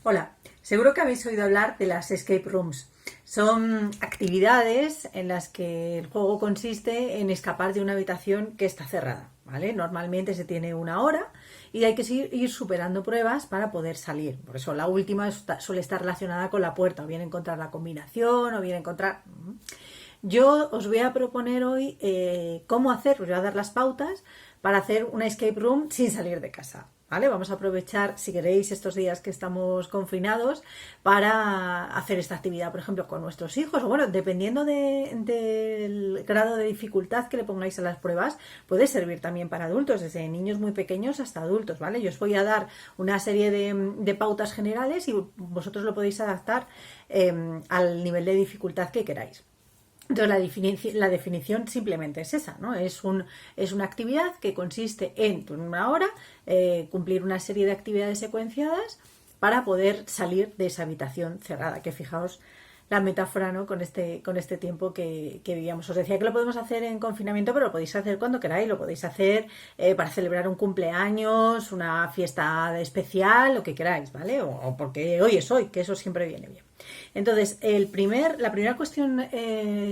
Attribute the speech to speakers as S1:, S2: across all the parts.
S1: Hola, seguro que habéis oído hablar de las escape rooms. Son actividades en las que el juego consiste en escapar de una habitación que está cerrada, ¿vale? Normalmente se tiene una hora y hay que ir superando pruebas para poder salir. Por eso la última suele estar relacionada con la puerta, o bien encontrar la combinación, o bien encontrar... Yo os voy a proponer hoy cómo hacer, os voy a dar las pautas para hacer una escape room sin salir de casa. ¿Vale? Vamos a aprovechar, si queréis, estos días que estamos confinados para hacer esta actividad, por ejemplo, con nuestros hijos, o bueno, dependiendo del grado de dificultad que le pongáis a las pruebas, puede servir también para adultos, desde niños muy pequeños hasta adultos, ¿vale? Yo os voy a dar una serie de pautas generales y vosotros lo podéis adaptar al nivel de dificultad que queráis. Entonces la definición simplemente es esa, ¿no? Es una actividad que consiste en una hora cumplir una serie de actividades secuenciadas para poder salir de esa habitación cerrada, que fijaos la metáfora, ¿no? Con este tiempo que vivíamos. Os decía que lo podemos hacer en confinamiento, pero lo podéis hacer cuando queráis, lo podéis hacer para celebrar un cumpleaños, una fiesta especial, lo que queráis, ¿vale? O porque hoy es hoy, que eso siempre viene bien. Entonces, la primera cuestión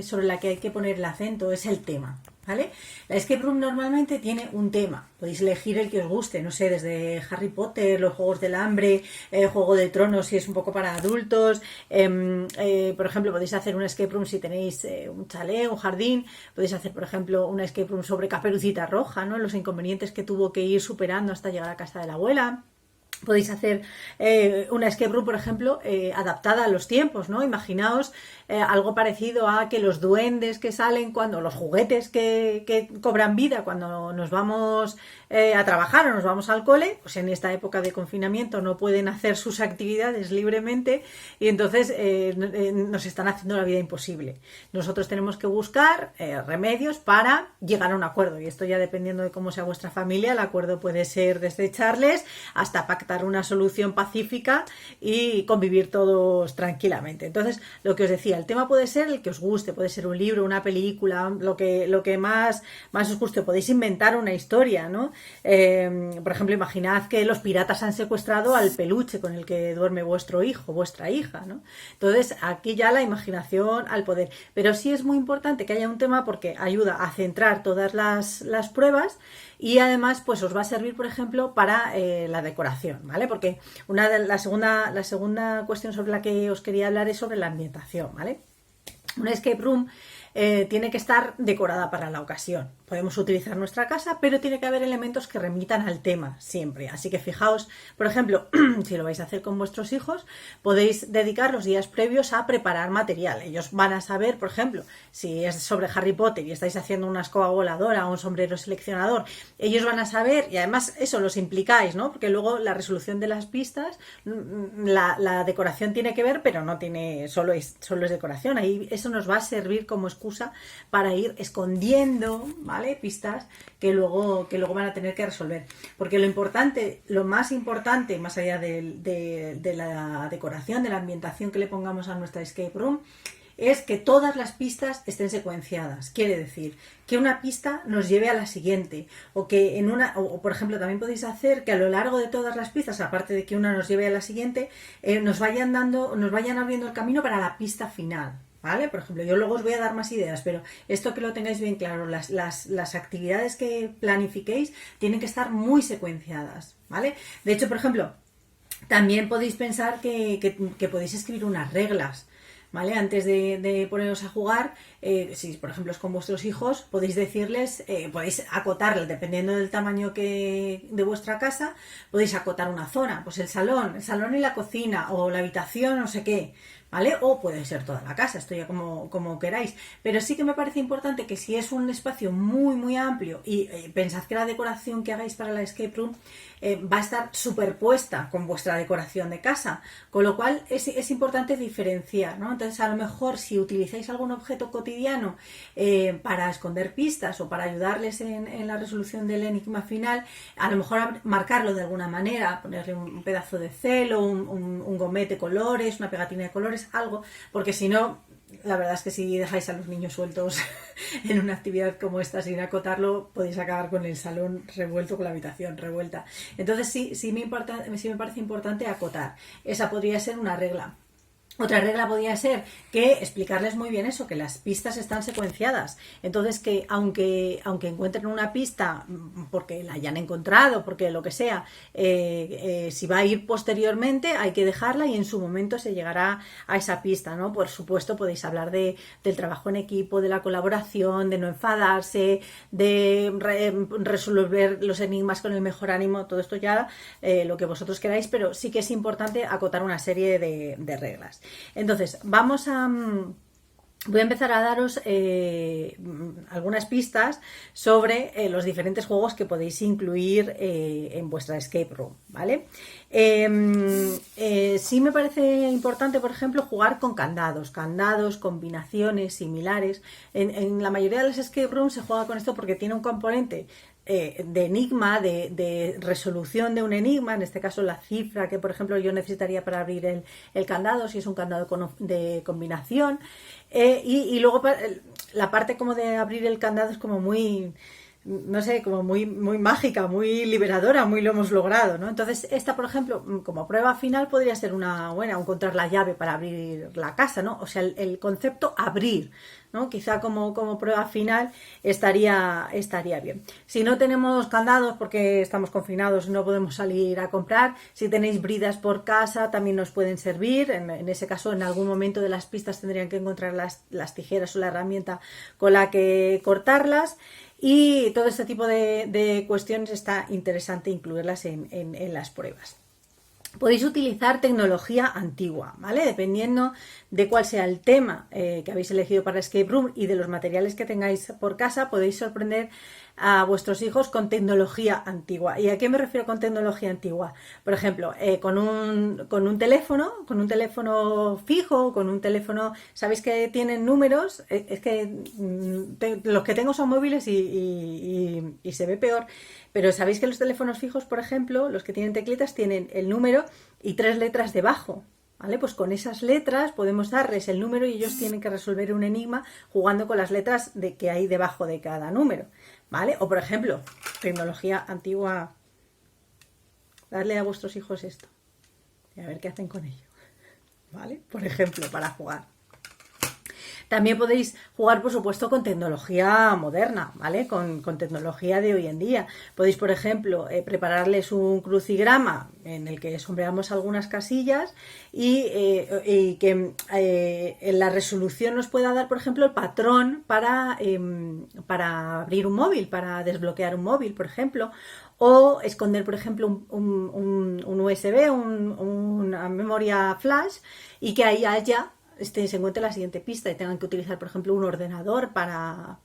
S1: sobre la que hay que poner el acento es el tema, ¿vale? La escape room normalmente tiene un tema. Podéis elegir el que os guste, no sé, desde Harry Potter, los Juegos del Hambre, Juego de Tronos si es un poco para adultos. Por ejemplo, podéis hacer una escape room si tenéis un chalet, un jardín. Podéis hacer, por ejemplo, una escape room sobre Caperucita Roja, ¿no? Los inconvenientes que tuvo que ir superando hasta llegar a casa de la abuela. Podéis hacer una escape room, por ejemplo, adaptada a los tiempos, ¿no? Imaginaos algo parecido a que los duendes que salen cuando, los juguetes que cobran vida cuando nos vamos a trabajar o nos vamos al cole, pues en esta época de confinamiento no pueden hacer sus actividades libremente y entonces nos están haciendo la vida imposible. Nosotros tenemos que buscar remedios para llegar a un acuerdo y esto ya dependiendo de cómo sea vuestra familia, el acuerdo puede ser desde echarles hasta pactar una solución pacífica y convivir todos tranquilamente. Entonces, lo que os decía, el tema puede ser el que os guste, puede ser un libro, una película, lo que más os guste. Podéis inventar una historia, ¿no? Por ejemplo, imaginad que los piratas han secuestrado al peluche con el que duerme vuestro hijo, vuestra hija, ¿no? Entonces, aquí ya la imaginación al poder. Pero sí es muy importante que haya un tema porque ayuda a centrar todas las pruebas y además pues os va a servir, por ejemplo, para la decoración, ¿vale? Porque la segunda cuestión sobre la que os quería hablar es sobre la ambientación, ¿vale? Una escape room tiene que estar decorada para la ocasión. Podemos utilizar nuestra casa, pero tiene que haber elementos que remitan al tema siempre. Así que fijaos, por ejemplo, si lo vais a hacer con vuestros hijos, podéis dedicar los días previos a preparar material. Ellos van a saber, por ejemplo, si es sobre Harry Potter y estáis haciendo una escoba voladora o un sombrero seleccionador, ellos van a saber, y además eso los implicáis, ¿no? Porque luego la resolución de las pistas, la decoración tiene que ver, pero no tiene, solo es decoración. Ahí eso nos va a servir como excusa para ir escondiendo, ¿vale? Pistas que luego van a tener que resolver. Porque lo más importante, más allá de la decoración, de la ambientación que le pongamos a nuestra escape room, es que todas las pistas estén secuenciadas. Quiere decir que una pista nos lleve a la siguiente, o que por ejemplo, también podéis hacer que a lo largo de todas las pistas, aparte de que una nos lleve a la siguiente, nos vayan abriendo el camino para la pista final. ¿Vale? Por ejemplo, yo luego os voy a dar más ideas, pero esto que lo tengáis bien claro, las actividades que planifiquéis tienen que estar muy secuenciadas, ¿vale? De hecho, por ejemplo, también podéis pensar que podéis escribir unas reglas, ¿vale? Antes de poneros a jugar, si por ejemplo es con vuestros hijos, podéis decirles, podéis acotar, dependiendo del tamaño de vuestra casa, podéis acotar una zona, pues el salón y la cocina, o la habitación, no sé qué, ¿vale? O puede ser toda la casa, esto ya como queráis. Pero sí que me parece importante que si es un espacio muy, muy amplio y pensad que la decoración que hagáis para la escape room va a estar superpuesta con vuestra decoración de casa, con lo cual es importante diferenciar, ¿no? Entonces, a lo mejor si utilizáis algún objeto cotidiano para esconder pistas o para ayudarles en la resolución del enigma final, a lo mejor marcarlo de alguna manera, ponerle un pedazo de celo, un gomete colores, una pegatina de colores, algo, porque si no la verdad es que si dejáis a los niños sueltos en una actividad como esta sin acotarlo, podéis acabar con el salón revuelto, con la habitación revuelta. Entonces sí me parece importante acotar. Esa podría ser una regla. Otra regla podría ser que explicarles muy bien eso, que las pistas están secuenciadas. Entonces que aunque encuentren una pista porque la hayan encontrado, porque lo que sea, si va a ir posteriormente hay que dejarla y en su momento se llegará a esa pista, ¿no? Por supuesto podéis hablar del trabajo en equipo, de la colaboración, de no enfadarse, de resolver los enigmas con el mejor ánimo, todo esto ya lo que vosotros queráis, pero sí que es importante acotar una serie de reglas. Entonces, voy a empezar a daros algunas pistas sobre los diferentes juegos que podéis incluir en vuestra escape room, ¿vale? Sí me parece importante, por ejemplo, jugar con candados, combinaciones similares. En la mayoría de las escape rooms se juega con esto porque tiene un componente de enigma, de resolución de un enigma, en este caso la cifra que por ejemplo yo necesitaría para abrir el candado, si es un candado de combinación, y luego la parte como de abrir el candado es como muy, no sé, como muy mágica, muy liberadora, muy lo hemos logrado, ¿no? Entonces esta, por ejemplo, como prueba final podría ser una buena, encontrar la llave para abrir la casa, ¿no? O sea, el concepto abrir, ¿no? Quizá como prueba final estaría bien. Si no tenemos candados porque estamos confinados y no podemos salir a comprar, si tenéis bridas por casa también nos pueden servir. En ese caso, en algún momento de las pistas tendrían que encontrar las tijeras o la herramienta con la que cortarlas. Y todo este tipo de cuestiones está interesante incluirlas en las pruebas. Podéis utilizar tecnología antigua, ¿vale? Dependiendo de cuál sea el tema que habéis elegido para Escape Room y de los materiales que tengáis por casa, podéis sorprender a vuestros hijos con tecnología antigua. ¿Y a qué me refiero con tecnología antigua? Por ejemplo, con un teléfono fijo, con un teléfono, sabéis que tienen números, es que los que tengo son móviles y se ve peor, pero sabéis que los teléfonos fijos, por ejemplo, los que tienen teclitas, tienen el número y 3 letras debajo. ¿Vale? Pues con esas letras podemos darles el número y ellos tienen que resolver un enigma jugando con las letras que hay debajo de cada número, ¿vale? O por ejemplo, tecnología antigua, darle a vuestros hijos esto y a ver qué hacen con ello, ¿vale? Por ejemplo, para jugar. También podéis jugar, por supuesto, con tecnología moderna, ¿vale? Con tecnología de hoy en día. Podéis, por ejemplo, prepararles un crucigrama en el que sombreamos algunas casillas y que en la resolución nos pueda dar, por ejemplo, el patrón para abrir un móvil, para desbloquear un móvil, por ejemplo. O esconder, por ejemplo, un USB, una memoria flash, y que ahí haya se encuentre la siguiente pista y tengan que utilizar, por ejemplo, un ordenador para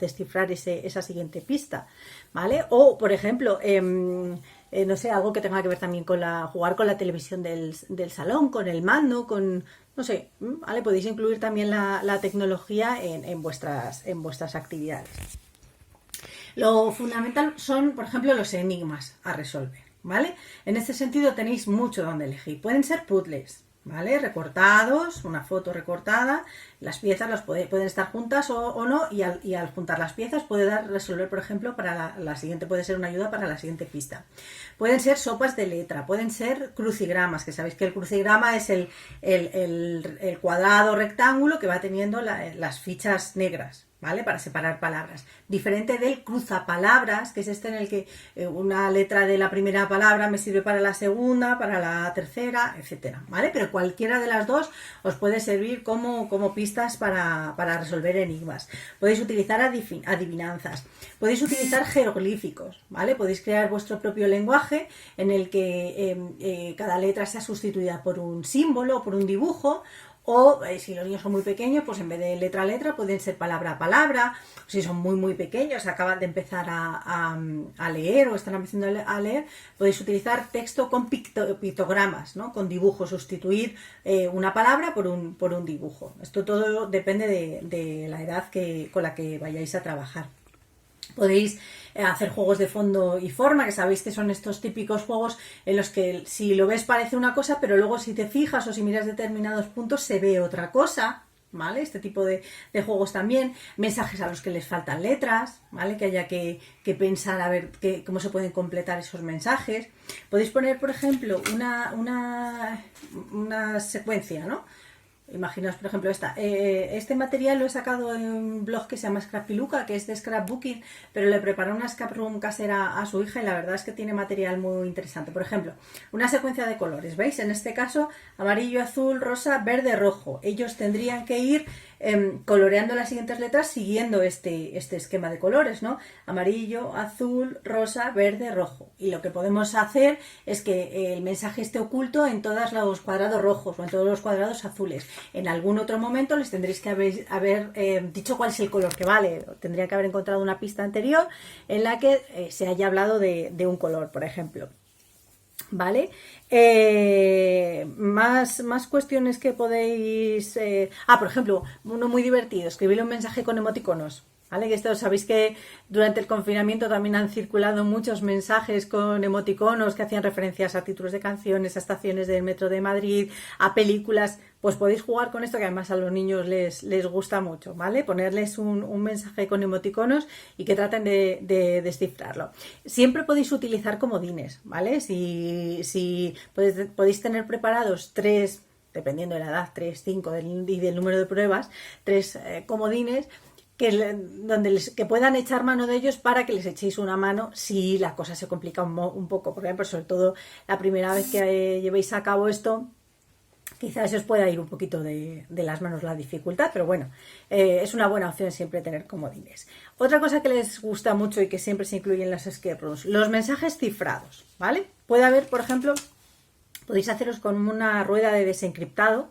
S1: descifrar esa siguiente pista, ¿vale? O, por ejemplo, no sé, algo que tenga que ver también con jugar con la televisión del salón, con el mando, no sé, ¿vale? Podéis incluir también la tecnología en vuestras actividades. Lo fundamental son, por ejemplo, los enigmas a resolver, ¿vale? En este sentido tenéis mucho donde elegir. Pueden ser puzzles, ¿vale? Recortados, una foto recortada, las piezas pueden estar juntas o no, y al juntar las piezas puede resolver, por ejemplo, para la siguiente, puede ser una ayuda para la siguiente pista. Pueden ser sopas de letra, pueden ser crucigramas, que sabéis que el crucigrama es el cuadrado rectángulo que va teniendo las fichas negras, ¿vale? Para separar palabras. Diferente del cruzapalabras, que es este en el que una letra de la primera palabra me sirve para la segunda, para la tercera, etcétera, ¿vale? Pero cualquiera de las dos os puede servir como pistas para resolver enigmas. Podéis utilizar adivinanzas, podéis utilizar jeroglíficos, ¿vale? Podéis crear vuestro propio lenguaje en el que cada letra sea sustituida por un símbolo o por un dibujo. O si los niños son muy pequeños, pues en vez de letra a letra pueden ser palabra a palabra. Si son muy pequeños, acaban de empezar a leer o están empezando a leer, podéis utilizar texto con pictogramas, ¿no? Con dibujos, sustituir una palabra por un dibujo. Esto todo depende de la edad con la que vayáis a trabajar. Podéis hacer juegos de fondo y forma, que sabéis que son estos típicos juegos en los que si lo ves parece una cosa, pero luego si te fijas o si miras determinados puntos se ve otra cosa, ¿vale? Este tipo de juegos también. Mensajes a los que les faltan letras, ¿vale? Que haya que pensar a ver cómo se pueden completar esos mensajes. Podéis poner, por ejemplo, una secuencia, ¿no? Imaginaos, por ejemplo, este material lo he sacado en un blog que se llama Scrapiluca, que es de scrapbooking, pero le preparó una escape room casera a su hija y la verdad es que tiene material muy interesante. Por ejemplo, una secuencia de colores, ¿veis? En este caso, amarillo, azul, rosa, verde, rojo. Ellos tendrían que ir coloreando las siguientes letras siguiendo este esquema de colores, ¿no? Amarillo, azul, rosa, verde, rojo. Y lo que podemos hacer es que el mensaje esté oculto en todos los cuadrados rojos o en todos los cuadrados azules. En algún otro momento les tendréis que haber dicho cuál es el color que vale. Tendría que haber encontrado una pista anterior en la que se haya hablado de un color, por ejemplo. ¿Vale? Más cuestiones que podéis... por ejemplo, uno muy divertido, escribirle un mensaje con emoticonos. ¿Vale? Que esto sabéis que durante el confinamiento también han circulado muchos mensajes con emoticonos que hacían referencias a títulos de canciones, a estaciones del metro de Madrid, a películas. Pues podéis jugar con esto que además a los niños les gusta mucho, ¿vale? Ponerles un mensaje con emoticonos y que traten de descifrarlo. Siempre podéis utilizar comodines, ¿vale? Si podéis tener preparados 3, dependiendo de la edad, 3, 5 y del número de pruebas, 3 comodines que puedan echar mano de ellos para que les echéis una mano si la cosa se complica un poco. Por ejemplo, sobre todo la primera vez que llevéis a cabo esto, quizás os pueda ir un poquito de las manos la dificultad, pero bueno, es una buena opción siempre tener comodines. Otra cosa que les gusta mucho y que siempre se incluye en las escape rooms, los mensajes cifrados, ¿vale? Puede haber, por ejemplo, podéis haceros con una rueda de desencriptado,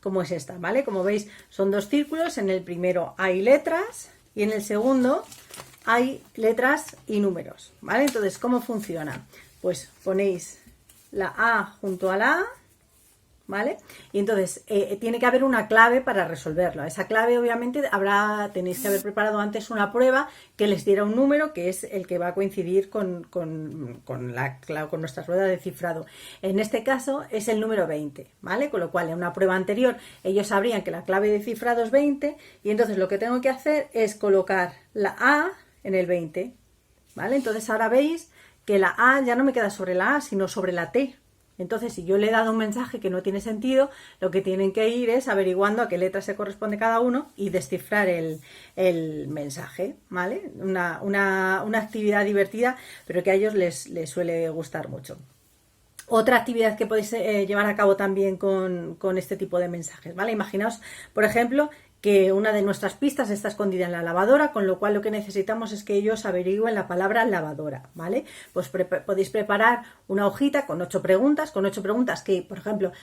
S1: como es esta, ¿vale? Como veis, son 2 círculos, en el primero hay letras y en el segundo hay letras y números, ¿vale? Entonces, ¿cómo funciona? Pues ponéis la A junto a la A, ¿vale? Y entonces tiene que haber una clave para resolverlo. Esa clave, obviamente, tenéis que haber preparado antes una prueba que les diera un número que es el que va a coincidir con nuestra rueda de cifrado. En este caso es el número 20, ¿vale? Con lo cual, en una prueba anterior, ellos sabrían que la clave de cifrado es 20 y entonces lo que tengo que hacer es colocar la A en el 20, ¿vale? Entonces ahora veis que la A ya no me queda sobre la A, sino sobre la T. Entonces, si yo le he dado un mensaje que no tiene sentido, lo que tienen que ir es averiguando a qué letra se corresponde cada uno y descifrar el mensaje, ¿vale? Una actividad divertida, pero que a ellos les suele gustar mucho. Otra actividad que podéis llevar a cabo también con este tipo de mensajes, ¿vale? Imaginaos, por ejemplo, que una de nuestras pistas está escondida en la lavadora, con lo cual lo que necesitamos es que ellos averigüen la palabra lavadora, ¿vale? Pues podéis preparar una hojita con 8 preguntas que, por ejemplo,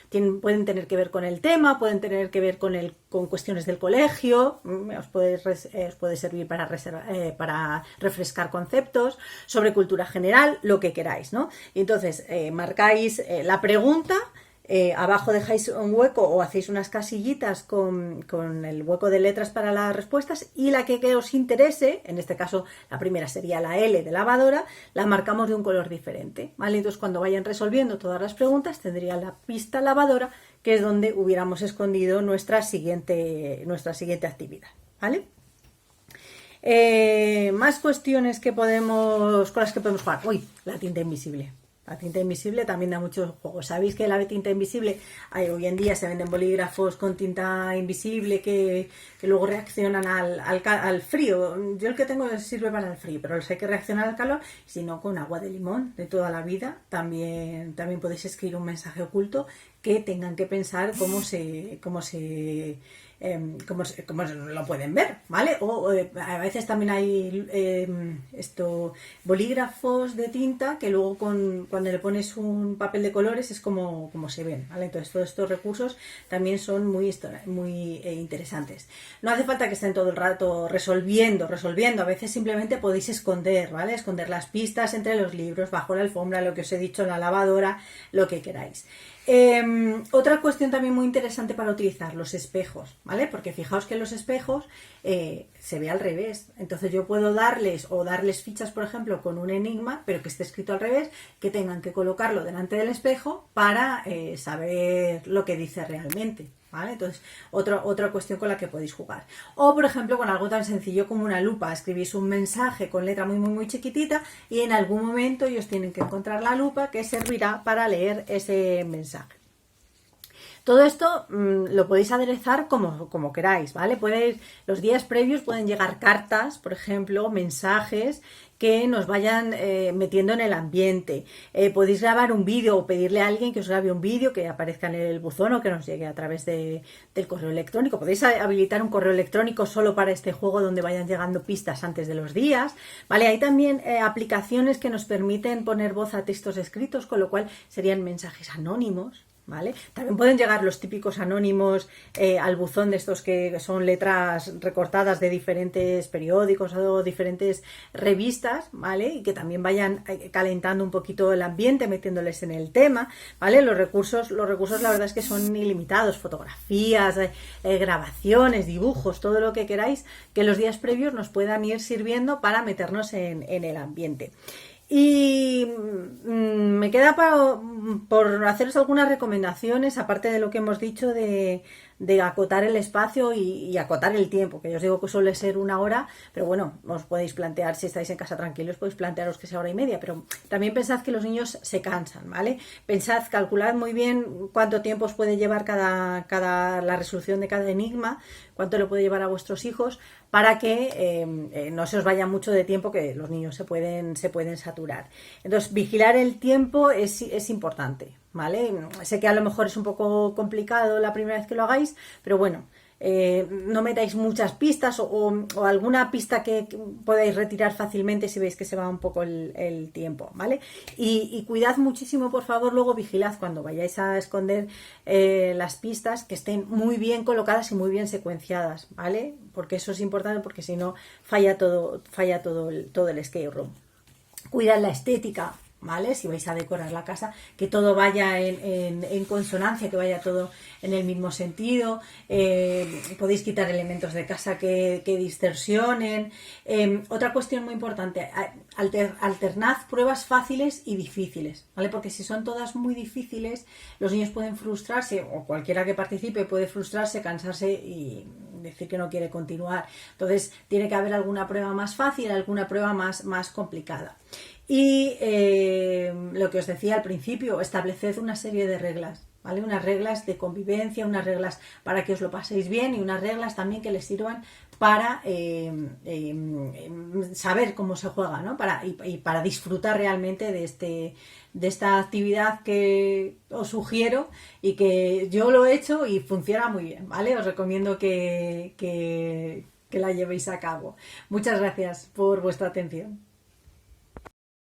S1: pueden tener que ver con el tema, pueden tener que ver con cuestiones del colegio, os puede servir para refrescar conceptos, sobre cultura general, lo que queráis, ¿no? Y entonces marcáis la pregunta. Abajo dejáis un hueco o hacéis unas casillitas con el hueco de letras para las respuestas y la que os interese, en este caso la primera sería la L de lavadora, la marcamos de un color diferente, ¿vale? Entonces cuando vayan resolviendo todas las preguntas tendrían la pista lavadora, que es donde hubiéramos escondido nuestra siguiente actividad, ¿vale? Más cuestiones con las que podemos jugar. Uy, la tinta invisible. La tinta invisible también da muchos juegos. ¿Sabéis que la tinta invisible, hoy en día se venden bolígrafos con tinta invisible que luego reaccionan al frío? Yo el que tengo sirve para el frío, pero los hay que reaccionar al calor. Si no, con agua de limón de toda la vida también podéis escribir un mensaje oculto que tengan que pensar cómo lo pueden ver, ¿vale? O a veces también hay bolígrafos de tinta que luego cuando le pones un papel de colores es como se ven, ¿vale? Entonces todos estos recursos también son muy interesantes. No hace falta que estén todo el rato resolviendo, a veces simplemente podéis esconder, ¿vale? Esconder las pistas entre los libros, bajo la alfombra, lo que os he dicho, en la lavadora, lo que queráis. Otra cuestión también muy interesante para utilizar, los espejos, ¿vale? Porque fijaos que los espejos se ve al revés. Entonces yo puedo darles fichas, por ejemplo, con un enigma, pero que esté escrito al revés, que tengan que colocarlo delante del espejo para saber lo que dice realmente. ¿Vale? Entonces, otra cuestión con la que podéis jugar. O, por ejemplo, con algo tan sencillo como una lupa. Escribís un mensaje con letra muy, muy, muy chiquitita y en algún momento ellos tienen que encontrar la lupa que servirá para leer ese mensaje. Todo esto lo podéis aderezar como queráis, ¿vale? Los días previos pueden llegar cartas, por ejemplo, mensajes que nos vayan metiendo en el ambiente. Podéis grabar un vídeo o pedirle a alguien que os grabe un vídeo que aparezca en el buzón o que nos llegue a través del correo electrónico. Podéis habilitar un correo electrónico solo para este juego donde vayan llegando pistas antes de los días, ¿vale? Hay también aplicaciones que nos permiten poner voz a textos escritos, con lo cual serían mensajes anónimos. ¿Vale? También pueden llegar los típicos anónimos al buzón de estos que son letras recortadas de diferentes periódicos o diferentes revistas, ¿vale? Y que también vayan calentando un poquito el ambiente, metiéndoles en el tema, ¿vale? Los recursos la verdad es que son ilimitados, fotografías, grabaciones, dibujos, todo lo que queráis, que los días previos nos puedan ir sirviendo para meternos en el ambiente. Y me queda por haceros algunas recomendaciones, aparte de lo que hemos dicho de acotar el espacio y acotar el tiempo, que yo os digo que suele ser 1 hora, pero bueno, os podéis plantear, si estáis en casa tranquilos, podéis plantearos que sea 1 hora y media, pero también pensad que los niños se cansan, ¿vale? Calculad muy bien cuánto tiempo os puede llevar la resolución de cada enigma, cuánto le puede llevar a vuestros hijos, para que no se os vaya mucho de tiempo, que los niños se pueden saturar. Entonces, vigilar el tiempo es importante, ¿vale? Sé que a lo mejor es un poco complicado la primera vez que lo hagáis, pero bueno, no metáis muchas pistas o alguna pista que podáis retirar fácilmente si veis que se va un poco el tiempo, ¿vale? Y cuidad muchísimo, por favor, luego vigilad cuando vayáis a esconder las pistas, que estén muy bien colocadas y muy bien secuenciadas, ¿vale? Porque eso es importante, porque si no falla todo el escape room. Cuidad la estética, ¿vale? Si vais a decorar la casa, que todo vaya en consonancia, que vaya todo en el mismo sentido. Podéis quitar elementos de casa que distorsionen. Otra cuestión muy importante, alternad pruebas fáciles y difíciles, ¿vale? Porque si son todas muy difíciles, los niños pueden frustrarse, o cualquiera que participe puede frustrarse, cansarse y decir que no quiere continuar. Entonces tiene que haber alguna prueba más fácil, alguna prueba más complicada. Y lo que os decía al principio, estableced una serie de reglas, ¿vale? Unas reglas de convivencia, unas reglas para que os lo paséis bien y unas reglas también que les sirvan para saber cómo se juega, ¿no? Y para disfrutar realmente de esta actividad que os sugiero y que yo lo he hecho y funciona muy bien, ¿vale? Os recomiendo que la llevéis a cabo. Muchas gracias por vuestra atención.